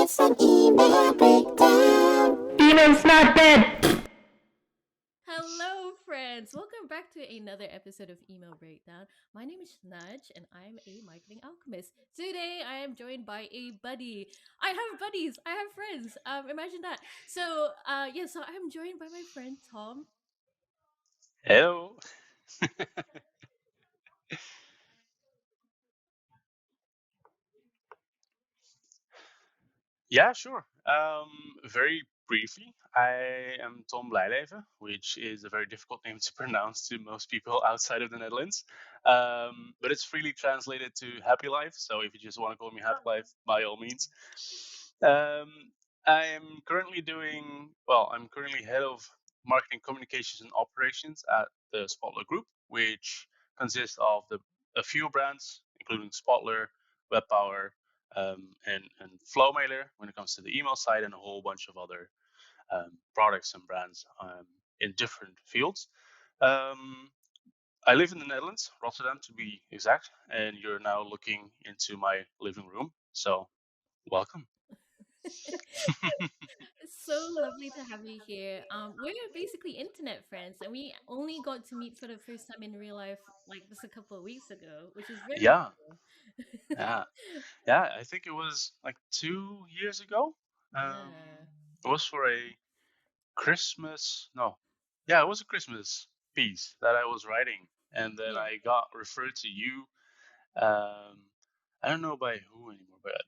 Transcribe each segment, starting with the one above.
It's an email breakdown. Email's not dead. Hello, friends. Welcome back to another episode of Email Breakdown. My name is Naj, and I'm a marketing alchemist. Today, I am joined by a buddy. I have buddies. I have friends. Imagine that. So I'm joined by my friend Tom. Hello. Yeah, sure. Very briefly, I am Tom Blijleven, which is a very difficult name to pronounce to most people outside of the Netherlands. But it's freely translated to Happy Life. So if you just want to call me Happy Life, by all means. Um, I'm currently head of marketing communications and operations at the Spotler Group, which consists of a few brands, including Spotler, WebPower, and FlowMailer when it comes to the email side, and a whole bunch of other products and brands in different fields. I live in the Netherlands, Rotterdam to be exact, and you're now looking into my living room. So, welcome. It's so lovely to have you here. We're basically internet friends, and we only got to meet for the first time in real life like just a couple of weeks ago, which is very Yeah, cool. yeah, yeah. I think it was like 2 years ago. Um, Yeah. it was for a Christmas. No, yeah, it was a Christmas piece that I was writing, and then Yeah. I got referred to you. Um, I don't know by who anymore, but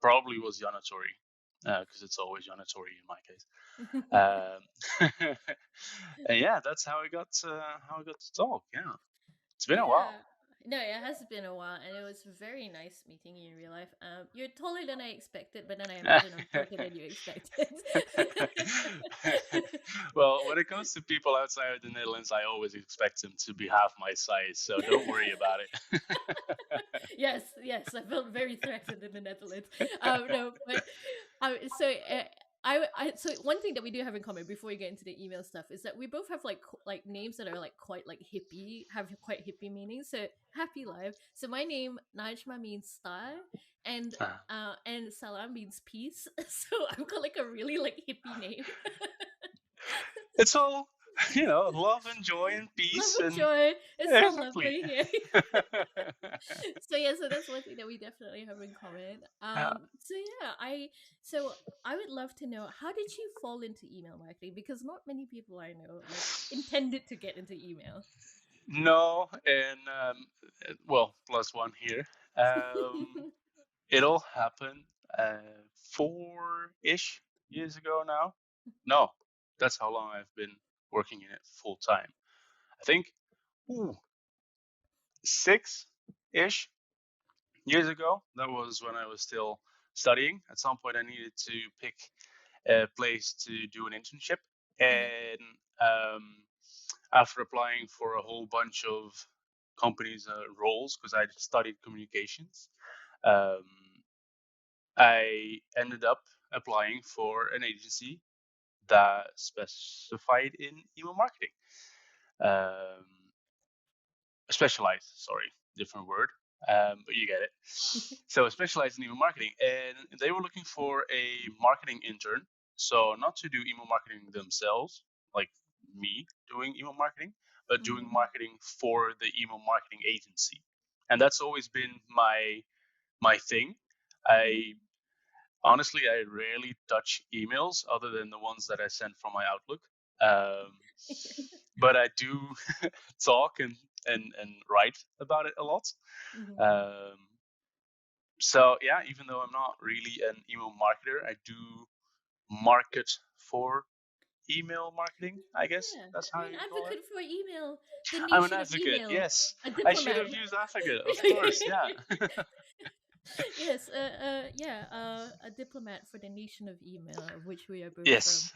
probably was Yanatori, because it's always Yanatori in my case. And yeah, that's how I got to talk. Yeah, it's been a while. Yeah. No, it has been a while, and it was very nice meeting you in real life. You're taller than I expected, but then I imagine I'm shorter than you expected. Well, when it comes to people outside of the Netherlands, I always expect them to be half my size, so don't worry about it. Yes, yes, I felt very threatened in the Netherlands. No, but so so one thing that we do have in common before we get into the email stuff is that we both have like names that are like quite like hippie, have quite hippie meanings. So happy life. So my name Najmah means star, and Salam means peace. So I've got like a really like hippie name. It's all, love and joy and Love peace and and joy. It's so exactly. lovely here. So yeah, so that's one thing that we definitely have in common. Yeah. So I would love to know, how did you fall into email marketing? Because not many people I know like intended to get into email. No, and well, plus one here. It all happened 4-ish years ago now. No, that's how long I've been working in it full time. I think ooh, 6-ish years ago. That was when I was still studying. At some point, I needed to pick a place to do an internship, Uh-huh. and after applying for a whole bunch of companies' roles, because I studied communications, um, I ended up applying for an agency that specified in email marketing. Um, Specialized, sorry, different word, but you get it. So specialized in email marketing, and they were looking for a marketing intern. So not to do email marketing themselves, like me doing email marketing, but doing Mhm. marketing for the email marketing agency. And that's always been my thing. Mhm. I honestly, I rarely touch emails other than the ones that I send from my Outlook. Um, but I do talk and write about it a lot. Mhm. Um, so yeah, even though I'm not really an email marketer, I do market for email marketing. I guess Yeah, that's how you're an you call it. advocate for email, the I'm an nation of advocate. email, Yes, a I should diplomat. have used advocate. Of course, yeah. Yes, yeah, a diplomat for the nation of email, of which we are both from. Yes.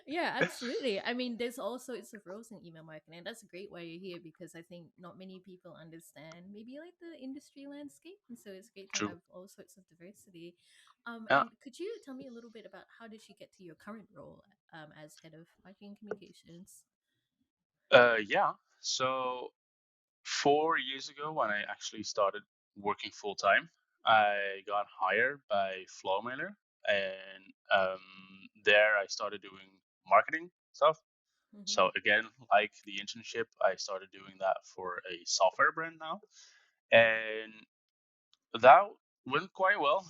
Yeah, absolutely. I mean, there's all sorts of roles in email marketing, and that's great why you're here, because I think not many people understand maybe like the industry landscape, and so it's great to True. have all sorts of diversity. Yeah. And could you tell me a little bit about how did you get to your current role as head of marketing communications? Yeah. So 4 years ago, when I actually started working full time, I got hired by Flowmailer, and there I started doing marketing stuff. Mm-hmm. So again, like the internship, I started doing that for a software brand now, and that went quite well.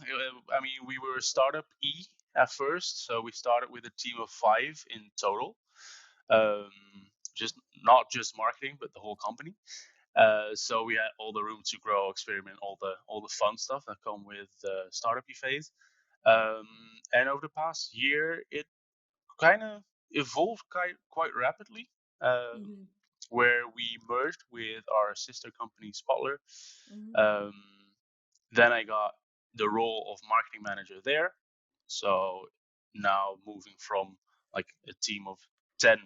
I mean, we were startup E at first, so we started with a team of 5 in total. Um, just not just marketing, but the whole company. So we had all the room to grow, experiment, all the fun stuff that come with the startup phase. Um, and over the past year, it kind of evolved quite rapidly, Mm-hmm. where we merged with our sister company Spotler. Mm-hmm. Um, then I got the role of marketing manager there. So now moving from like a team of 10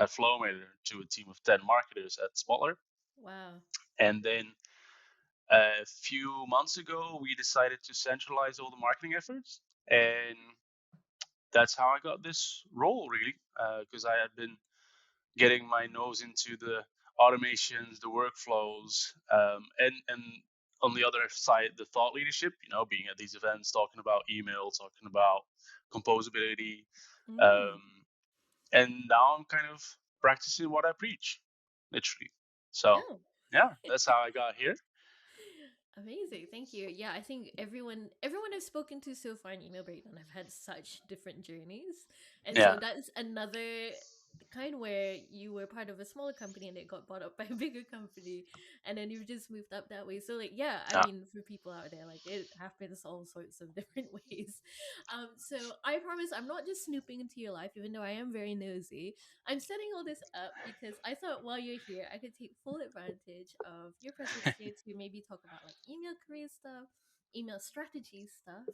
at Flowmailer to a team of 10 marketers at Spotler. Wow. And then a few months ago, we decided to centralize all the marketing efforts. And that's how I got this role, really, because I had been getting my nose into the automations, the workflows, and on the other side, the thought leadership. Being at these events, talking about email, talking about composability, Mm. um, and now I'm kind of practicing what I preach, literally. So Oh. yeah, that's how I got here. Amazing, thank you. Yeah, I think everyone I've spoken to so far in email breakdown have had such different journeys, and so Yeah, that's another kind where you were part of a smaller company and it got bought up by a bigger company, and then you've just moved up that way. So like, yeah, I yeah, mean, for people out there, like it happens all sorts of different ways. So I promise I'm not just snooping into your life, even though I am very nosy. I'm setting all this up because I thought while you're here, I could take full advantage of your presence here to maybe talk about like email career stuff, email strategy stuff,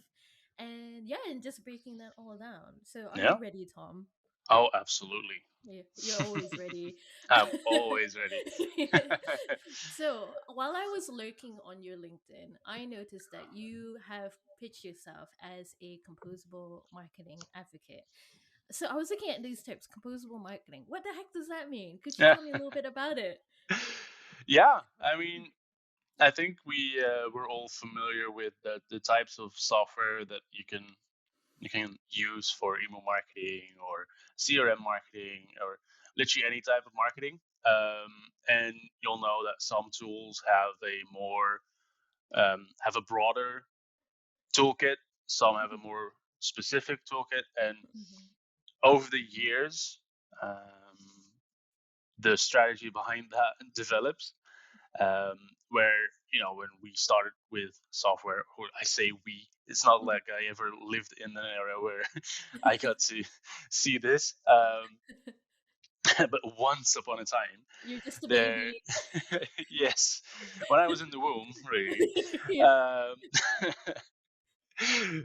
and yeah, and just breaking that all down. So, are yeah. you ready, Tom? Oh, absolutely. Yeah, you're always ready. I'm always ready. So, while I was lurking on your LinkedIn, I noticed that you have pitched yourself as a composable marketing advocate. So I was looking at these types, composable marketing. What the heck does that mean? Could you Yeah. tell me a little bit about it? Yeah, I mean, I think we're all familiar with the types of software that you can use for email marketing or CRM marketing or literally any type of marketing. And you'll know that some tools have a broader toolkit, some have a more specific toolkit, and Mhm, over the years, the strategy behind that develops. Where when we started with software, or I say we, it's not mhm. like I ever lived in an era where I got to see this, but once upon a time, You're just a there, baby. yes, when I was in the womb, really, Yeah. um,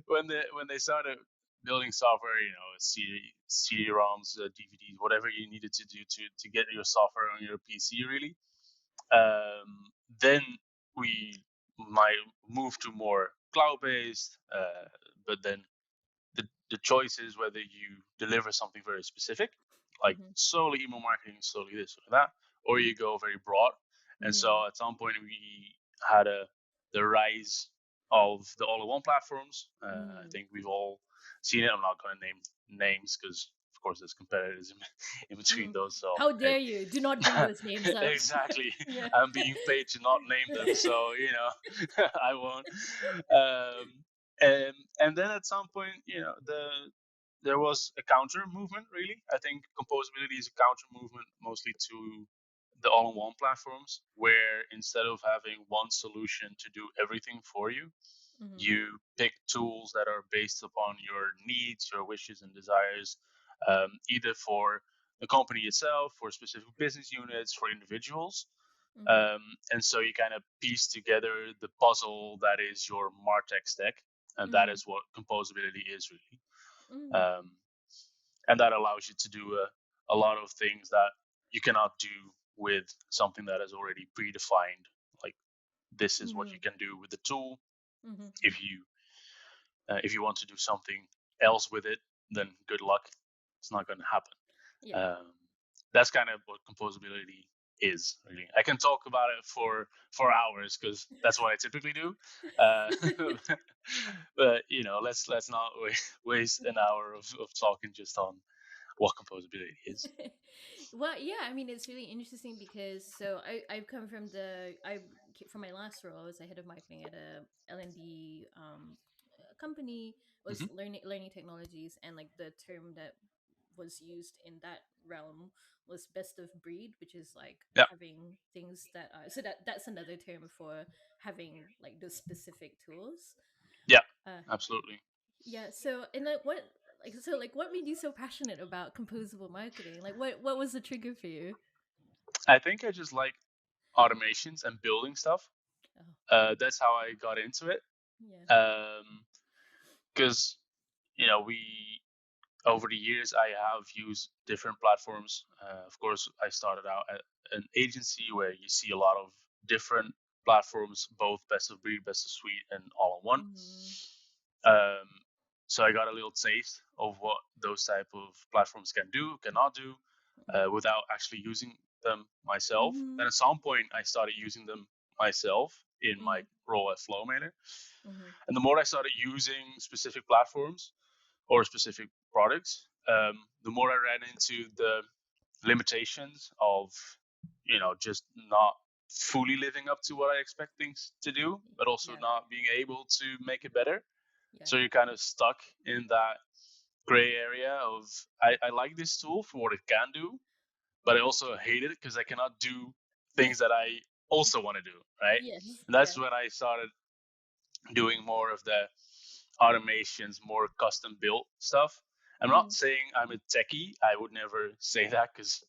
when they started building software, CD-ROMs, DVDs, whatever you needed to do to get your software on your PC, really. Then we might move to more cloud-based, but then the choice is whether you deliver something very specific, like Mhm, solely email marketing, solely this or that, or you go very broad. And mhm, so at some point we had the rise of the all-in-one platforms. I mhm. think we've all seen it. I'm not going to name names because of course there's competitors in between Mhm. those. So How dare you? Do not bring those names up. exactly. Yeah. I'm being paid to not name them, so I won't. Um, and then at some point, there was a counter movement. Really, I think composability is a counter movement mostly to the all-in-one platforms, where instead of having one solution to do everything for you, Mhm, you pick tools that are based upon your needs, your wishes, and desires, either for the company itself, for specific business units, for individuals. mhm, Um, and so you kind of piece together the puzzle that is your MarTech stack, and that mhm, is what composability is really. mhm, Um, and that allows you to do a lot of things that you cannot do with something that is already predefined. Like this is what you mhm, can do with the tool. mhm. If you want to do something else with it, then good luck. It's not going to happen. Yeah. Um, that's kind of what composability is. Really, I can talk about it for hours because that's what I typically do. Uh, but let's not waste an hour of talking just on what composability is. Well, yeah, I mean, it's really interesting because I've come from from my last role as a head of marketing at a L&D company, was Hmm. learning technologies, and like the term that was used in that realm was best of breed, which is like Yeah, having things that are, so that's another term for having like those specific tools. yeah, uh absolutely. yeah, so and like what made you so passionate about composable marketing? Like what was the trigger for you? I think I just like automations and building stuff. Oh, That's how I got into it. yeah. Because we over the years I have used different platforms. Of course, I started out at an agency where you see a lot of different platforms, both best of breed, best of suite, and all in one. Mm-hmm. Um, so I got a little taste of what those type of platforms can do, cannot do, without actually using them myself. Mm-hmm. Then at some point, I started using them myself in my Mm-hmm. role at FlowMailer. Mm-hmm. And the more I started using specific platforms or specific products, the more I ran into the limitations of, just not fully living up to what I expect things to do, but also Yeah. not being able to make it better. Yeah. So you're kind of stuck in that gray area of I like this tool for what it can do, but I also hate it because I cannot do things that I also want to do, right? Yes. And Yeah. that's when I started doing more of the automations, more custom built stuff. I'm Mm-hmm. not saying I'm a techie. I would never say that because,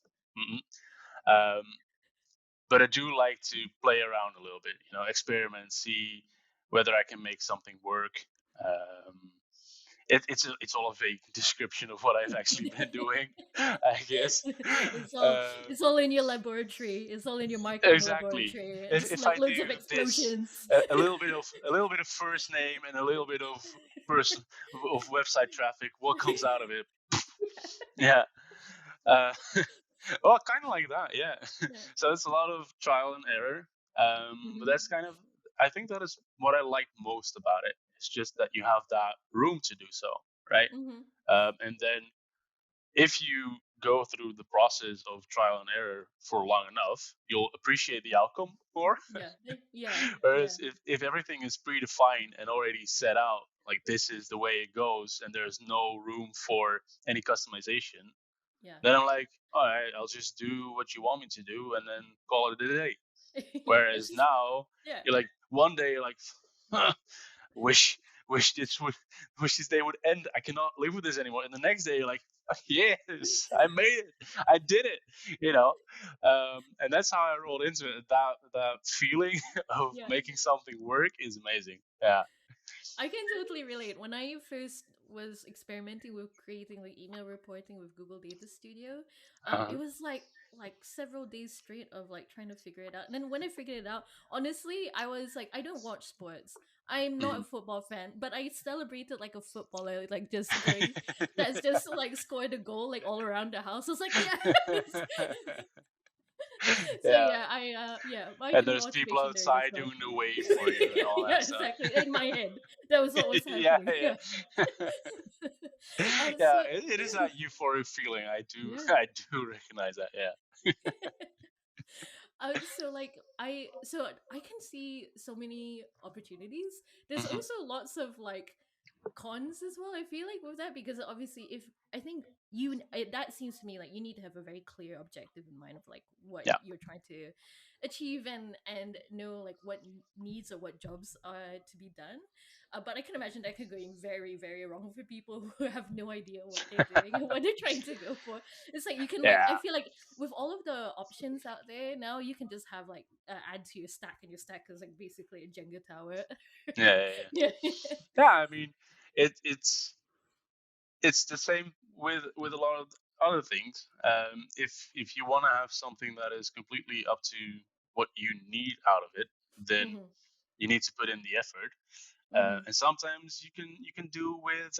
um, but I do like to play around a little bit, experiment, see whether I can make something work. Um, it's all a vague description of what I've actually been doing, I guess. it's all Uh, it's all in your laboratory. It's all in your marketing exactly. laboratory. If It's if like I do loads of this, explosions. a little bit of first name and a little bit of person of website traffic, what comes out of it? Yeah. Uh, well, kind of like that, yeah. Yeah. So it's a lot of trial and error. But Mm-hmm. that's kind of, I think that is what I like most about it. It's just that you have that room to do so, right? Mm-hmm. And then if you go through the process of trial and error for long enough, you'll appreciate the outcome more. Yeah. Yeah. Yeah. Whereas if everything is predefined and already set out, like this is the way it goes, and there's no room for any customization, Yeah. then I'm like, all right, I'll just do what you want me to do and then call it a day. It's Whereas just now, yeah. you're like, one day you're like, wish wish this would wish this day would end. I cannot live with this anymore. And the next day you're like, yes, I made it. I did it. You know, and that's how I rolled into it. That feeling of Yeah. making something work is amazing. Yeah. I can totally relate. When I first was experimenting with creating like email reporting with Google Data Studio, it Uh-huh. was like several days straight of like trying to figure it out. And then when I figured it out, honestly, I was like, I don't watch sports. I'm not a Mhm. football fan, but I celebrated like a footballer, like just going, that's just like scored a goal like all around the house. I was like, yes. So Yeah. yeah, yeah, And marketing there's people automation nerd is outside my doing the thing. wave for you and all Yeah, that stuff. exactly. In my head, that was what was Yeah, happening. yeah. Yeah. Yeah, So it is that euphoric feeling. I do yeah. I do recognize that. Yeah. So like I can see so many opportunities. There's Hmm. also lots of like cons as well, I feel like, with that, because obviously if I think that seems to me like you need to have a very clear objective in mind of like what Yeah. you're trying to achieve, and know like what needs or what jobs are to be done. But I can imagine that could go very very wrong for people who have no idea what they're doing and what they're trying to go for. It's like you can like, I Yeah. feel like with all of the options out there now, you can just have like add to your stack, and your stack is like basically a Jenga tower. Yeah. Yeah. Yeah. Yeah. Yeah, I mean, it's the same with a lot of other things. If you want to have something that is completely up to what you need out of it, then Hmm. you need to put in the effort. Hmm. And sometimes you can do with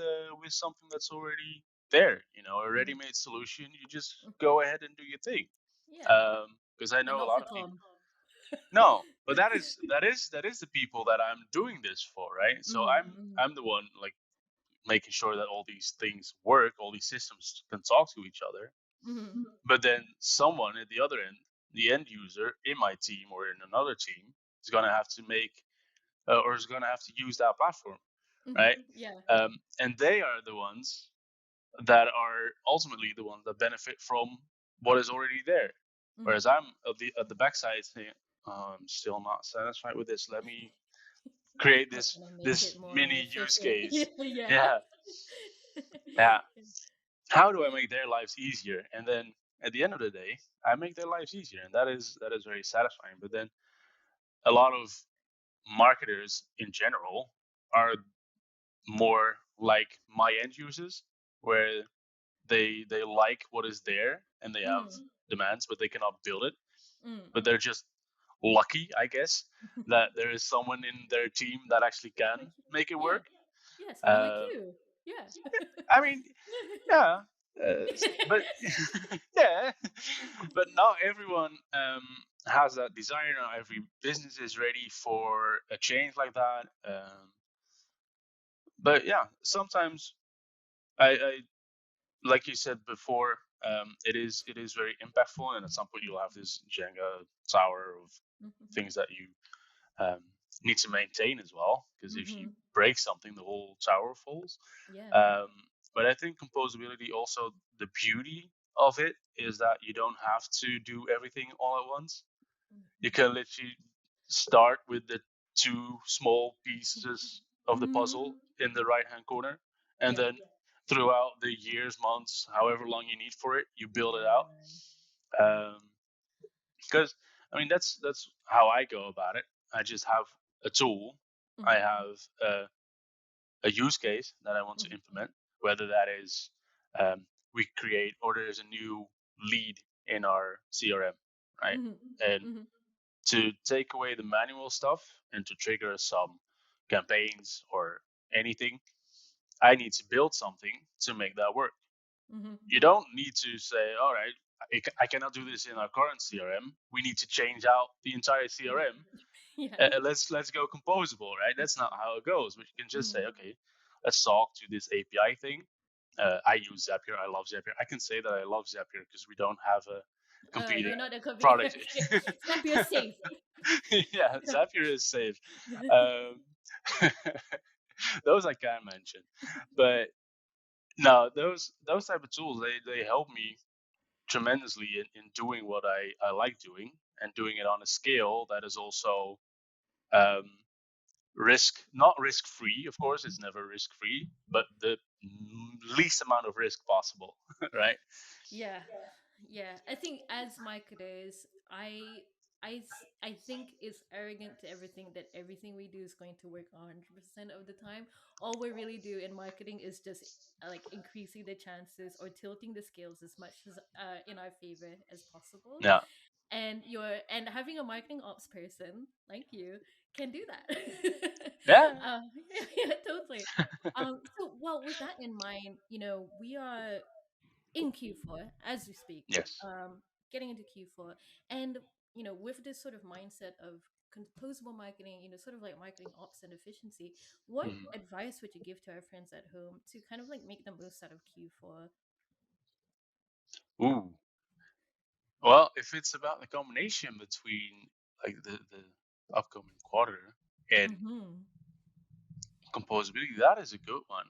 something that's already there. A Hmm. ready-made solution. You just go ahead and do your thing. Yeah. because I But know a not lot for of people. Tom. No, but that is the people that I'm doing this for, right? So Mm-hmm. I'm the one like making sure that all these things work, all these systems can talk to each other. Mm-hmm. But then someone at the other end, the end user in my team or in another team, is gonna have to make or is gonna have to use that platform, Mm-hmm. right? Yeah. And they are the ones that are ultimately the ones that benefit from what is already there. Mm-hmm. Whereas I'm at the backside saying, oh, I'm still not satisfied with this. Let me create How this can I make it this more mini use efficient? case. Yeah. Yeah, yeah. How do I make their lives easier? And then at the end of the day, I make their lives easier, and that is very satisfying. But then a lot of marketers in general are more like my end users, where they like what is there and they have Mm, demands, but they cannot build it. mm. But they're just lucky, I guess, that there is someone in their team that actually can Like, make it yeah. work. Yeah, someone like Uh, you. Yeah. I mean, yeah, but yeah, but not everyone has that desire. Not every business is ready for a change like that. But yeah, sometimes I like you said before, it is very impactful, and at some point you'll have this Jenga tower of Mhm, things that you um, need to maintain as well. Because if you mhm. break something, the whole tower falls. Yeah. Um, but I think composability also the beauty of it is that you don't have to do everything all at once. You can literally start with the two small pieces of the puzzle Mhm. in the right hand corner, and Yeah. then throughout the years, months, however long you need for it, you build it Yeah. out. Because I mean that's how I go about it. I just have a tool. I Mhm, have a use case that I want to mhm, implement, whether that is we create or there's a new lead in our CRM, right? mhm, And mhm, to take away the manual stuff and to trigger some campaigns or anything, I need to build something to make that work. mhm. You don't need to say, all right, I cannot do this in our current CRM. We need to change out the entire CRM. Yeah. Let's go composable, right? That's not how it goes. But you can just say, Mm. okay, let's talk to this API thing. I use Zapier. I love Zapier. I can say that I love Zapier because we don't have a competing You're not a copy. product. Okay. Snap your safe. Yeah, Zapier is safe. Um, those I can mention, but no, those type of tools they help me tremendously in doing what I like doing and doing it on a scale that is also um, not risk free. Of course, it's never risk free, but the least amount of risk possible, right? Yeah, yeah. I think as marketers, I think it's arrogant to everything that everything we do is going to work 100% of the time. All we really do in marketing is just like increasing the chances or tilting the scales as much as in our favor as possible. Yeah, And having a marketing ops person like you can do that. yeah, Yeah, totally. So well, with that in mind, we are in Q4 as we speak, yes. getting into Q4, and with this sort of mindset of composable marketing, sort of like marketing ops and efficiency, what Mhm. advice would you give to our friends at home to kind of like make the most out of Q4? Ooh. Well, if it's about the combination between like the upcoming quarter and Mm-hmm. composability, that is a good one.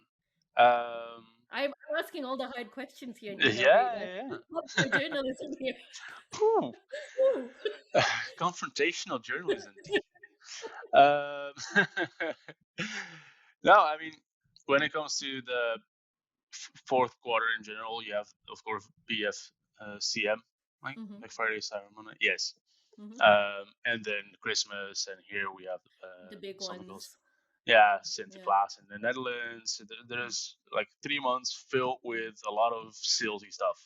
Um, I'm asking all the hard questions here in email yeah, beta. yeah. What's your journalism here? Whew. Woo. Confrontational journalism, indeed. Um, no, I mean, when it comes to the fourth quarter in general, you have, of course, BF, CM, like Mm-hmm. Black Friday, Cyber Monday. Yes. Mm-hmm. And then Christmas, and here we have The big some of those. ones. Yeah, Yeah. Sinterklaas in the Netherlands. There's like 3 months filled with a lot of salesy stuff,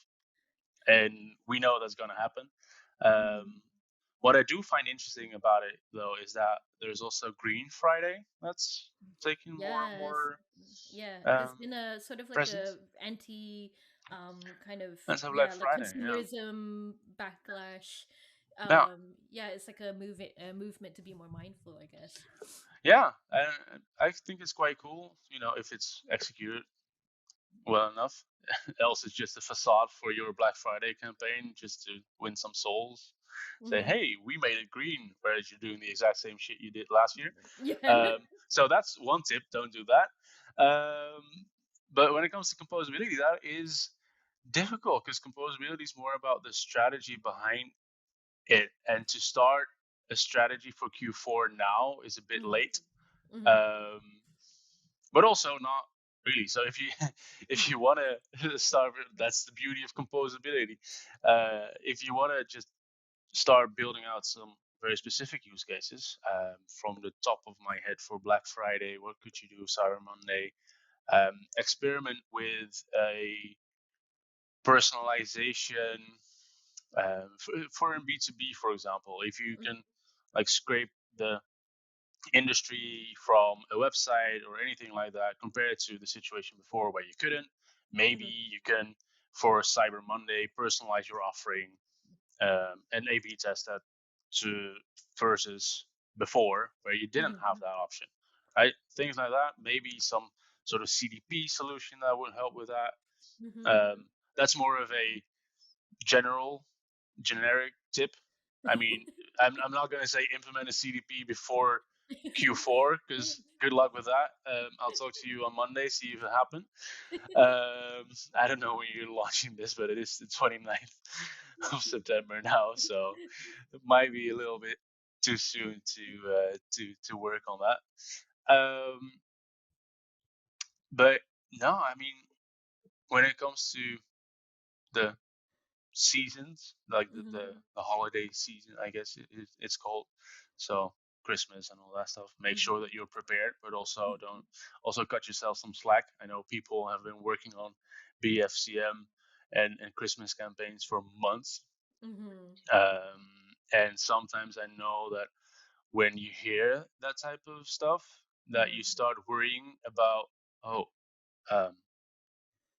and we know that's gonna happen. Mm-hmm. What I do find interesting about it, though, is that there's also Green Friday that's taking more and Yes. more Yeah. It's um, been a sort of like a presence. kind of That's a Black yeah, like Friday, yeah. consumerism backlash. Yeah, Yeah, it's like a movement to be more mindful, I guess. yeah, and I think it's quite cool. If it's executed well enough. Else, it's just a facade for your Black Friday campaign, just to win some souls. Say, Hmm. hey, we made it green, whereas you're doing the exact same shit you did last year. Yeah. So that's one tip. Don't do that. But when it comes to composability, that is difficult because composability is more about the strategy behind it, and to start a strategy for Q4 now is a bit Hmm. late. Hmm. Um, but also not really. So if you if you want to start, that's the beauty of composability. If you want to just start building out some very specific use cases, from the top of my head for Black Friday, what could you do? Cyber Monday, experiment with a personalization, for in B2B, for example. If you can like scrape the industry from a website or anything like that compared to the situation before where you couldn't, maybe Hmm. you can, for Cyber Monday, personalize your offering, and A/B test that to versus before where you didn't have Hmm. that option, right? Things like that. Maybe some sort of CDP solution that would help with that. Hmm. That's more of a general generic tip. I mean, I'm not going to say implement a CDP before Q4 because good luck with that. I'll talk to you on Monday, see if it happened. I don't know when you're launching this, but it is the 29th of September now, so it might be a little bit too soon to work on that. But no, I mean, when it comes to the seasons, like the holiday season, I guess it's called. So Christmas and all that stuff. Make sure that you're prepared, but also don't also cut yourself some slack. I know people have been working on BFCM and Christmas campaigns for months, Hmm. and sometimes I know that when you hear that type of stuff, that you Hmm. start worrying about, oh, um,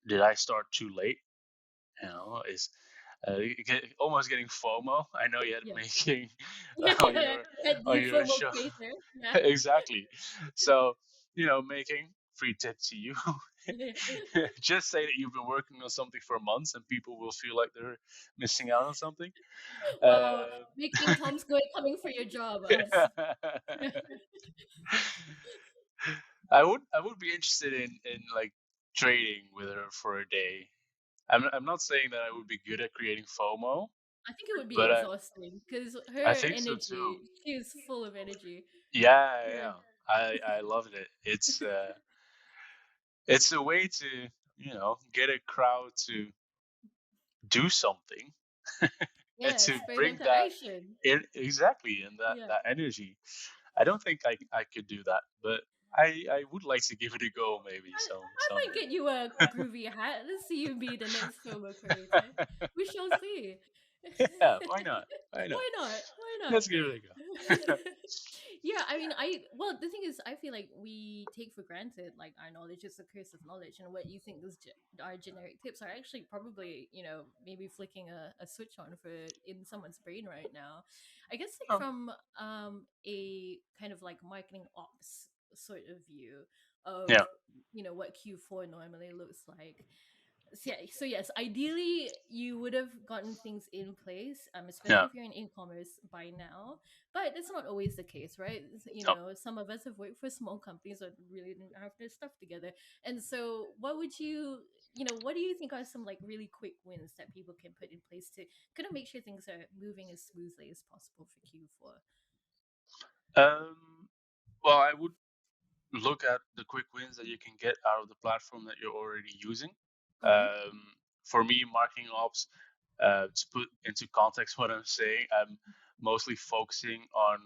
did I start too late? Is almost getting FOMO. I know you had Yeah. making on Yeah. your That on you your FOMO show. creator. Yeah. Exactly. So making free tip to you. Just say that you've been working on something for months, and people will feel like they're missing out on something. Wow, making Tom's good coming for your job. I would be interested in like trading with her for a day. I'm not saying that I would be good at creating FOMO, I think it would be but exhausting because I her think so too. energy, she is full of energy. Yeah, Yeah. yeah. I loved it. It's a way to get a crowd to do something and Yeah, to bring experimental that action. in exactly and that Yeah. that energy. I don't think I could do that, but I would like to give it a go maybe I might someday. get you a groovy hat. Let's see you be the next FOMO creator. We shall see. Yeah, why not? Why not? Why not? Why not? Let's give it a go. Yeah, I mean, well, the thing is, I feel like we take for granted like our knowledge is a curse of knowledge, and what you think is our generic tips are actually probably maybe flicking a switch on for in someone's brain right now. I guess like Oh, from a kind of like marketing ops sort of view of yeah, what Q4 normally looks like. So yes, ideally you would have gotten things in place, especially yeah, if you're in e-commerce by now. But that's not always the case, right? no. Some of us have worked for small companies that really didn't have their stuff together. And so, what do you think are some like really quick wins that people can put in place to kind of make sure things are moving as smoothly as possible for Q4? Um, well, I would look at the quick wins that you can get out of the platform that you're already using. Mm-hmm. Um, for me, marketing ops, to put into context what I'm saying, I'm mostly focusing on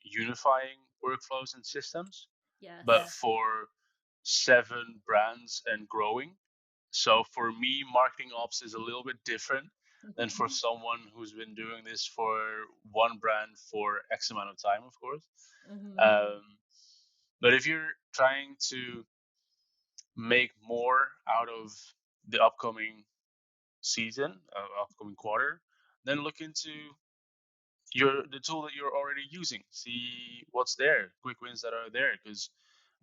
unifying workflows and systems, but Yes. for 7 brands and growing. So for me, marketing ops is a little bit different than for someone who's been doing this for one brand for X amount of time, of course. Mm-hmm. Um, but if you're trying to make more out of the upcoming season, upcoming quarter, then look into the tool that you're already using. See what's there, quick wins that are there. Because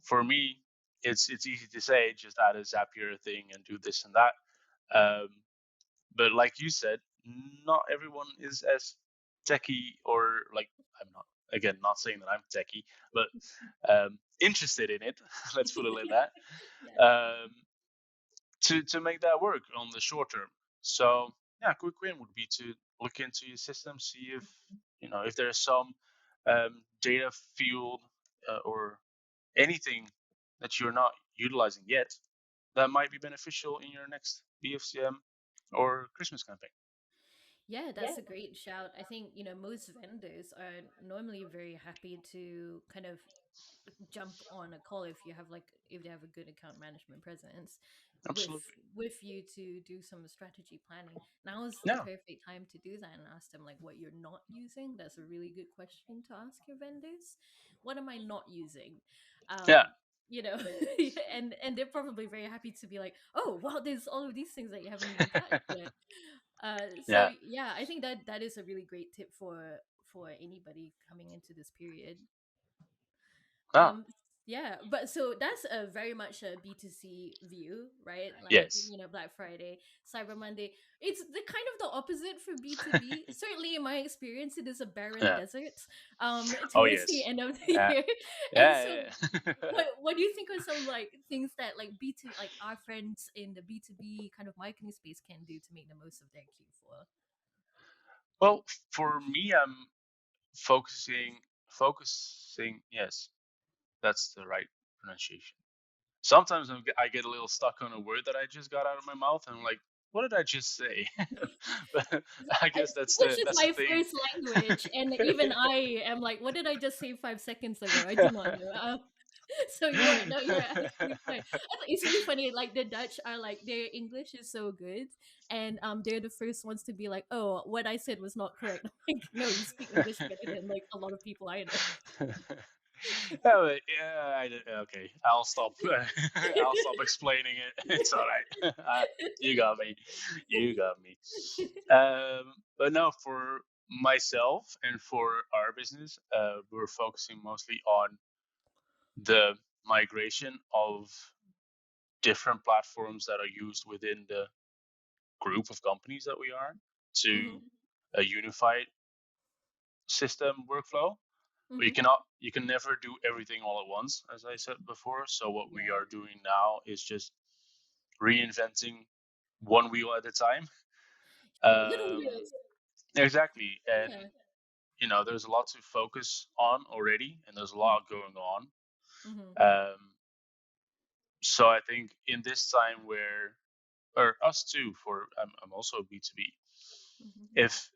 for me, it's easy to say just add a Zapier thing and do this and that. Um, but like you said, not everyone is as techie, or like, I'm not, again, not saying that I'm techie, but interested in it. Let's put it like that. Yeah. Um, to make that work on the short term. So yeah, quick win would be to look into your system, see if if there's some data field or anything that you're not utilizing yet that might be beneficial in your next BFCM or Christmas campaign. Yeah, that's a great shout. I think, most vendors are normally very happy to kind of jump on a call if they have a good account management presence with Absolutely. with you to do some strategy planning. Now is the Yeah. perfect time to do that and ask them like what you're not using. That's a really good question to ask your vendors. What am I not using? Yeah. Um, and they're probably very happy to be like, oh wow, there's all of these things that you haven't even touched yet. So Yeah. yeah, I think that is a really great tip for anybody coming into this period. Ah. Um, yeah, but so that's a very much a B2C view, right? Like, Yes. Black Friday, Cyber Monday. It's the kind of the opposite for B2B. Certainly in my experience, it is a barren Yeah. desert Oh towards the yes. end of the Yeah. year. And so Yeah. Yeah. what do you think are some like things that like B2 like our friends in the B2B kind of marketing space can do to make the most of their Q4? Well, for me, I'm focusing. Yes, that's the right pronunciation. Sometimes I get a little stuck on a word that I just got out of my mouth, and I'm like, what did I just say? But I guess Which is that's the my thing. first language, and even I am like, what did I just say 5 seconds ago? I do not know. So you're actually fine. It's really funny. Like the Dutch are like their English is so good, and they're the first ones to be like, oh, what I said was not correct. Like, no, you speak English better than like a lot of people I know. Oh, yeah, okay. I'll stop. I'll stop explaining it. It's all right. You got me. You got me. But no, for myself and for our business, we're focusing mostly on the migration of different platforms that are used within the group of companies that we are to Hmm. a unified system workflow. But Hmm. you can never do everything all at once, as I said before. So what we Yeah. are doing now is just reinventing one wheel at a time. Little Um, wheels. exactly, and Yeah. there's a lot to focus on already, and there's a lot going on. Hmm. Um, so I think in this time where, or us too, for I'm also B2B. Hmm. If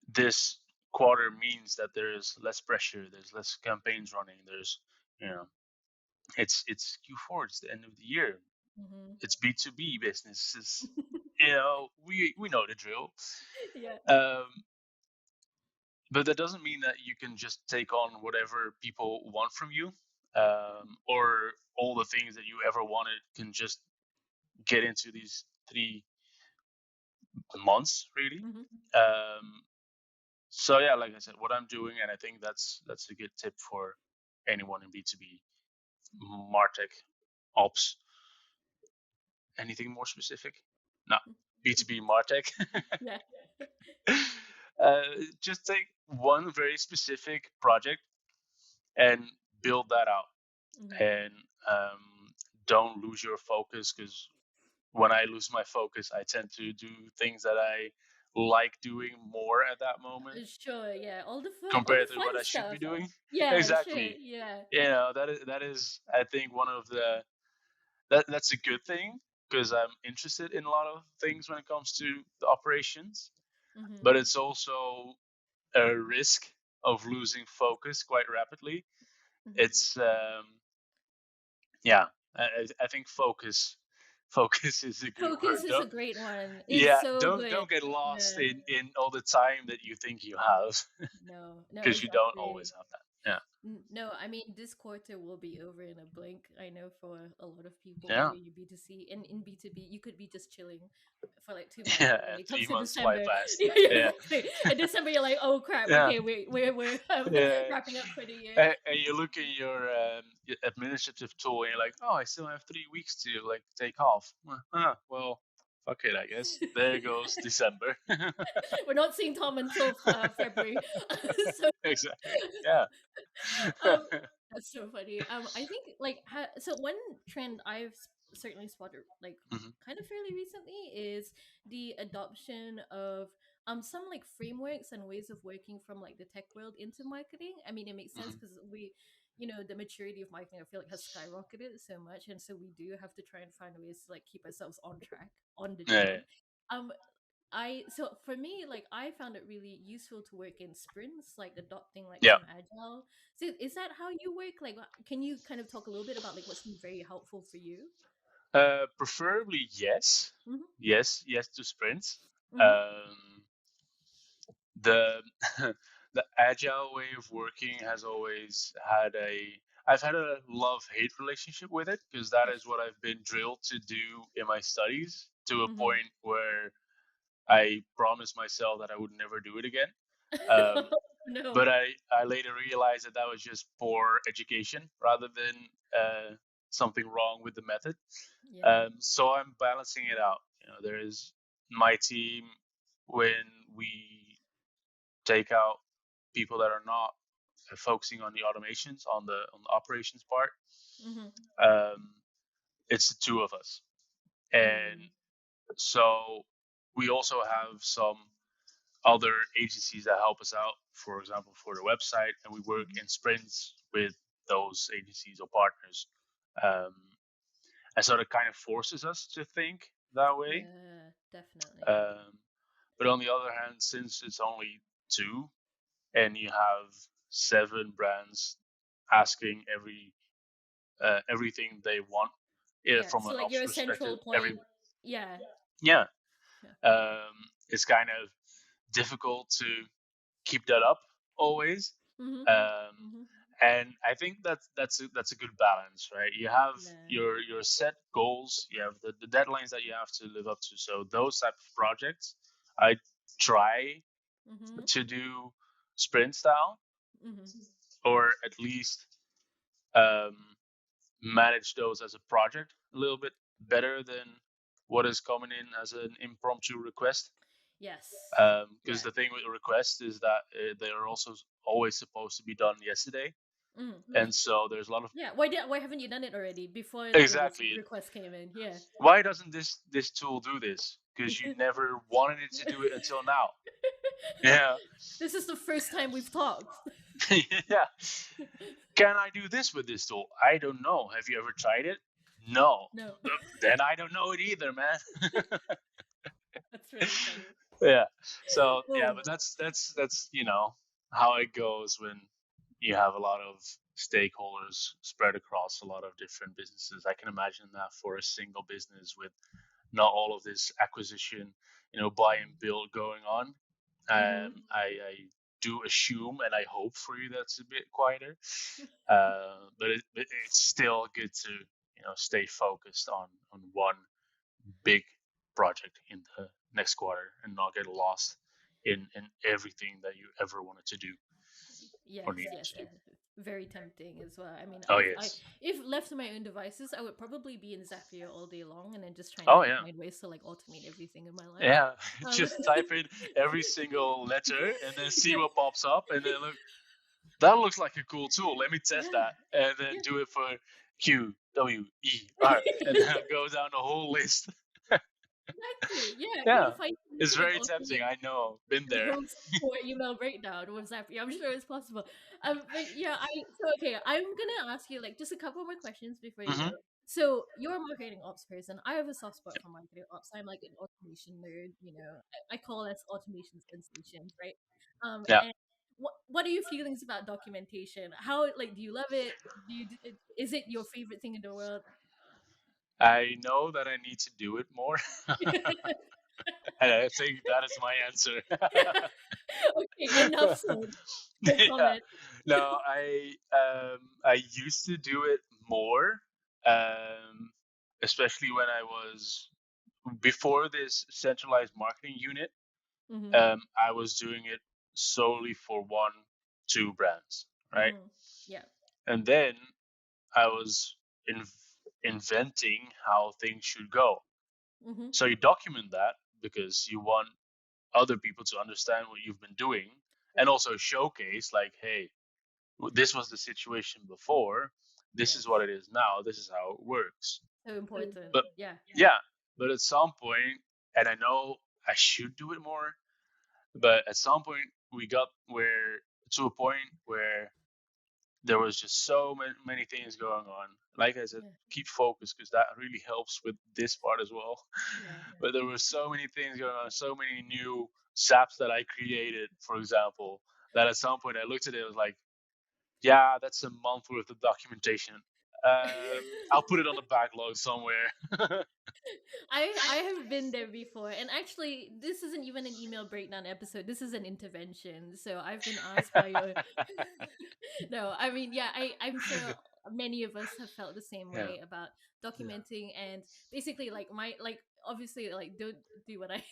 this quarter means that there's less pressure, there's less campaigns running, there's you know it's Q4, it's the end of the year, Hmm. it's B2B businesses. We know the drill. Yeah. Um, but that doesn't mean that you can just take on whatever people want from you, or all the things that you ever wanted can just get into these 3 months, really. Hmm. Um, so yeah, like I said, what I'm doing, and I think that's a good tip for anyone in B2B, Martech, Ops. Anything more specific? No, B2B Martech. Yeah. uh, just take one very specific project and build that out, Hmm. and don't lose your focus, because when I lose my focus, I tend to do things that I like doing more at that moment Sure, yeah. All the compared to what fun I should be stuff. doing. Yeah, sure, Exactly. yeah. That is I think one of that's a good thing, because I'm interested in a lot of things when it comes to the operations, Mm-hmm. but it's also a risk of losing focus quite rapidly. Mm-hmm. It's yeah, I think focus is a good word. Focus is a Don't great one. It's Yeah, so good. don't get lost Yeah. in all the time that you think you have, No, no, because you don't exactly. always have that. Yeah. No, I mean this quarter will be over in a blink. I know for a lot of people Yeah. within B2C and in B2B, you could be just chilling for like 2 months, Yeah. and then it comes Three to months fly December. fast. Yeah, yeah, Yeah. exactly. In December, you're like, oh crap, Yeah. okay, we're Yeah. wrapping up for the year. And you look at your administrative tool and you're like, oh, I still have 3 weeks to like take off. Well, fuck it, I guess. There goes December. We're not seeing Tom until February. So Exactly. Yeah. um that's so funny. I think like so one trend I've certainly spotted like Mhm. kind of fairly recently is the adoption of some like frameworks and ways of working from like the tech world into marketing. I mean, it makes sense Mhm. because we, the maturity of marketing, I feel like, has skyrocketed so much, and so we do have to try and find ways to like keep ourselves on track on the Yeah. job. um so for me, like I found it really useful to work in sprints, like adopting like Yeah. some agile. So is that how you work? Like, can you kind of talk a little bit about like what's been very helpful for you? Preferably yes. Mm-hmm. Yes to sprints. Mm-hmm. Um, the the agile way of working has always had I've had a love-hate relationship with it because that Yes. is what I've been drilled to do in my studies to a Mm-hmm. point where I promised myself that I would never do it again. Um, No. but I later realized that that was just poor education rather than something wrong with the method. Yeah. So I'm balancing it out. There is my team when we take out people that are not focusing on the automations on the operations part. Mm-hmm. Um, it's the two of us, and Mm. so we also have some other agencies that help us out. For example, for the website, and we work Mm-hmm. in sprints with those agencies or partners. Um, and so that kind of forces us to think that way. Yeah, definitely. Um, but on the other hand, since it's only two, and you have seven brands asking everything they want Yeah. from So an like ops you're a perspective. central point. Yeah. Yeah, Yeah. it's kind of difficult to keep that up always. Mm-hmm. Um, Mm-hmm. and I think that's a good balance, right? You have Yeah. your set goals, you have the deadlines that you have to live up to. So those type of projects, I try Mm-hmm. to do sprint style, Mm-hmm. or at least um, manage those as a project a little bit better than what is coming in as an impromptu request. Yes. Because Yeah. the thing with requests is that they are also always supposed to be done yesterday, Mm. and so there's a lot of Yeah. Why haven't you done it already before the exactly. request came in? Yeah. Why doesn't this tool do this? Because you never wanted it to do it until now. Yeah, This is the first time we've talked. yeah. Can I do this with this tool? I don't know. Have you ever tried it? No. No. Then I don't know it either, man. That's really funny. Yeah. So yeah, Oh. but that's how it goes when you have a lot of stakeholders spread across a lot of different businesses. I can imagine that for a single business with not all of this acquisition, buy and build going on. Mm-hmm. I do assume and I hope for you that's a bit quieter, but it's still good to stay focused on one big project in the next quarter and not get lost in everything that you ever wanted to do or Yes, needed yes, to do. very tempting as well. I mean, Oh I yes. if left to my own devices, I would probably be in Zapier all day long and then just trying to Oh like yeah. find ways to like automate everything in my life. Yeah. Um, Just type in every single letter and then see what pops up, and then look, that looks like a cool tool. Let me test yeah, that, and then yeah, do it for Q W E R, and then go down the whole list. exactly. Yeah, Yeah, find a way it's to like very tempting. automate I know, been the there. whole support email breakdown with Zapier. I'm sure it's possible. But yeah, okay. I'm gonna ask you like just a couple more questions before you Hmm. go. So you're a marketing ops person. I have a soft spot for marketing ops. I'm like an automation nerd. I call us automation sensations, right? Yeah, And what are your feelings about documentation? How like do you love it? Is it your favorite thing in the world? I know that I need to do it more, and I think that is my answer. Okay, enough said. No Yeah, comment. No, I used to do it more, um, especially when I was before this centralized marketing unit. Mm-hmm. I was doing it solely for one, two brands, right? Mm-hmm. Yeah. And then I was inventing how things should go. Mm-hmm. So you document that because you want other people to understand what you've been doing, Yeah. and also showcase like, hey, this was the situation before, this Yes. is what it is now, this is how it works. So important. But Yeah. yeah, but at some point, and I know I should do it more, but at some point we got where to a point where there was just so many things going on. Like I said, Yeah. keep focused because that really helps with this part as well. Yeah. But there were so many things going on, so many new zaps that I created, for example, that at some point I looked at it, I was like, yeah, that's a month worth of documentation. I'll put it on the backlog somewhere. I have been there before, and actually, this isn't even an email breakdown episode. This is an intervention. So I've been asked by your. No, I mean, yeah, I'm sure many of us have felt the same Yeah, way about yeah, documenting and basically like my like obviously like don't do what I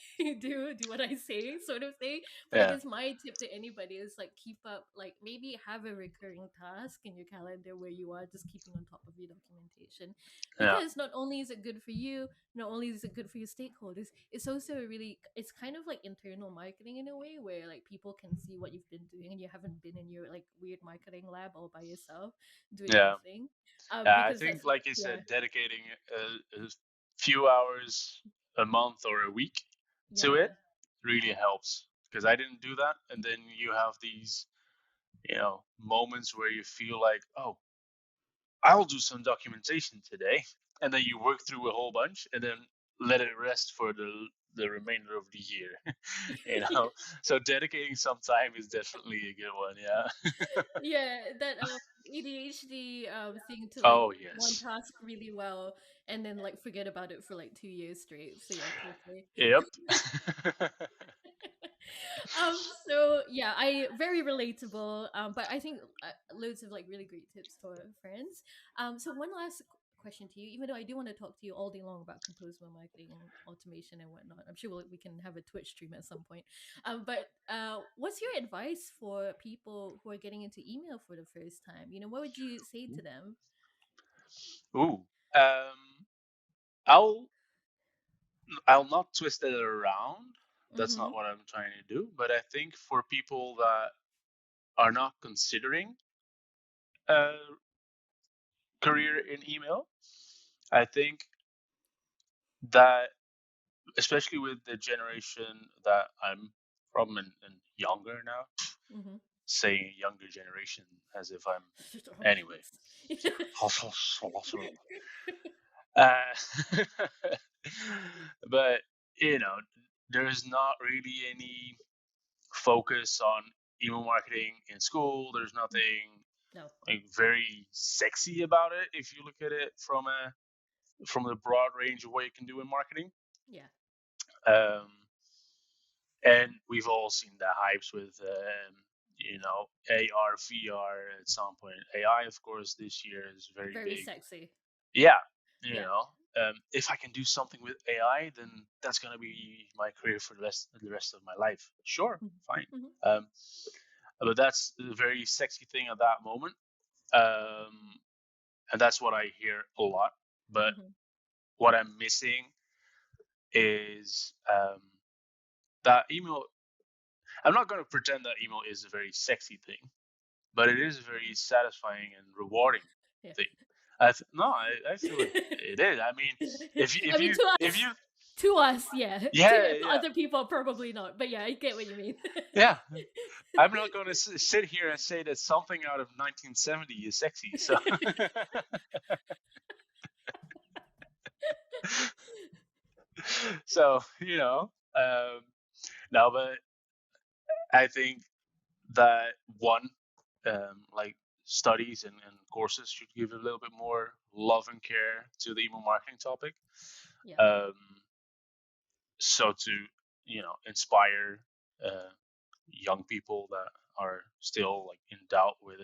do what I say sort of thing. But I yeah, guess my tip to anybody is like keep up, like maybe have a recurring task in your calendar where you are just keeping on top of your documentation, yeah, because not only is it good for you, not only is it good for your stakeholders, it's also really, it's kind of like internal marketing in a way where like people can see what you've been doing and you haven't been in your like weird marketing lab all by yourself doing yeah. nothing. Yeah, I Because think, that's, like you yeah, said, dedicating a few hours a month or a week to yeah. it really helps. Because I didn't do that, and then you have these, moments where you feel like, oh, I'll do some documentation today, and then you work through a whole bunch, and then let it rest for the remainder of the year. So dedicating some time is definitely a good one. Yeah. Yeah, that ADHD thing to like Oh one yes. task really well and then like forget about it for like 2 years straight. So yeah, totally. Yep. So yeah, I very relatable. But I think loads of like really great tips for friends. So one last question to you, even though I do want to talk to you all day long about composable marketing and automation and whatnot. I'm sure we can have a Twitch stream at some point. But what's your advice for people who are getting into email for the first time? You know, what would you say to them? Ooh. Um, I'll I'll not twist it around. That's Mm-hmm. not what I'm trying to do. But I think for people that are not considering a career in email, I think that especially with the generation that I'm from and younger now, Mm-hmm. saying younger generation as if I'm Oh, anyway. yes. Uh, but there's not really any focus on email marketing in school. There's nothing No. like very sexy about it if you look at it from the broad range of what you can do in marketing. Yeah. Um, and we've all seen the hypes with AR, VR at some point. AI, of course, this year is very Very big. sexy. Yeah, Yeah. if I can do something with AI, then that's gonna be my career for the rest of my life. Sure, fine. Mm-hmm. Um, but that's the very sexy thing at that moment, um, and that's what I hear a lot. But Mm-hmm. what I'm missing is that email. I'm not going to pretend that email is a very sexy thing, but it is a very satisfying and rewarding Yeah. thing. No, I feel it is. I mean, if you I if mean, you if you to us, yeah. yeah, To yeah, other people, probably not. But yeah, I get what you mean. yeah. I'm not going to sit here and say that something out of 1970 is sexy. So so no, but I think that one, like studies and courses should give a little bit more love and care to the email marketing topic. Yeah. Um, so to inspire young people that are still like in doubt where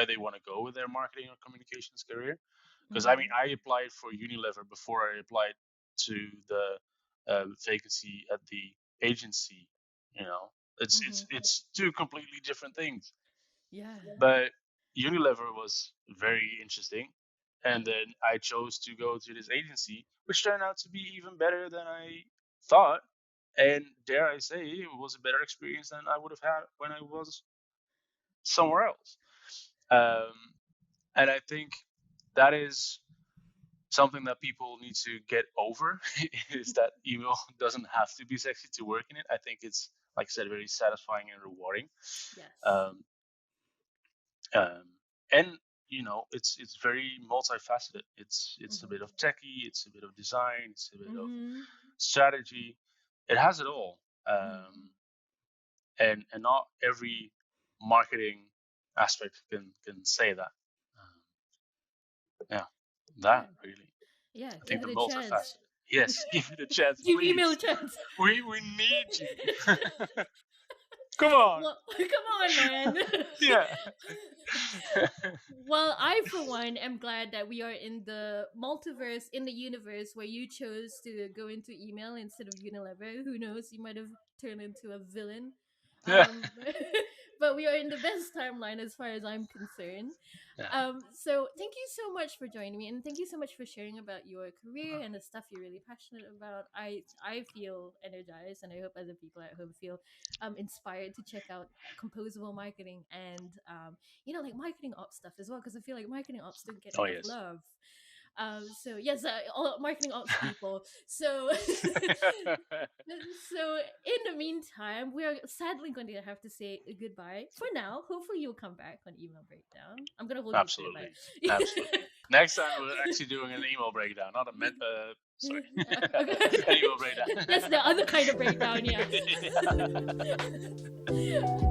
they want to go with their marketing or communications career. Because I mean, I applied for Unilever before I applied to the vacancy at the agency. You know, it's two completely different things. Yeah. But Unilever was very interesting, and then I chose to go to this agency, which turned out to be even better than I thought. And dare I say, it was a better experience than I would have had when I was somewhere else. Um, and I think that is something that people need to get over is that email doesn't have to be sexy to work in it. I think it's, like I said, very satisfying and rewarding. Yes. Um, um, and it's very multifaceted. It's a bit of techie, it's a bit of design, it's a bit of strategy. It has it all. And not every marketing aspect can say that. Yeah, that really. Yeah, I give think the it a chance. multifaceted. Yes, give it a chance, Give please. email a chance. We need you. Come on. Well, come on, man. Yeah. Well, I for one am glad that we are in the multiverse, in the universe where you chose to go into email instead of Unilever. Who knows? You might have turned into a villain. Yeah. But we are in the best timeline as far as I'm concerned. Yeah. So thank you so much for joining me, and thank you so much for sharing about your career and the stuff you're really passionate about. I feel energized, and I hope other people at home feel inspired to check out composable marketing and like marketing ops stuff as well, because I feel like marketing ops don't get Oh enough yes. love. So yes, all marketing ops people. So so in the meantime, we are sadly going to have to say goodbye for now. Hopefully you'll come back on email breakdown. I'm gonna hold Absolutely. you to it. Absolutely. Next time we're actually doing an email breakdown, not a sorry. Okay. An email breakdown. That's the other kind of breakdown, yeah. Yeah.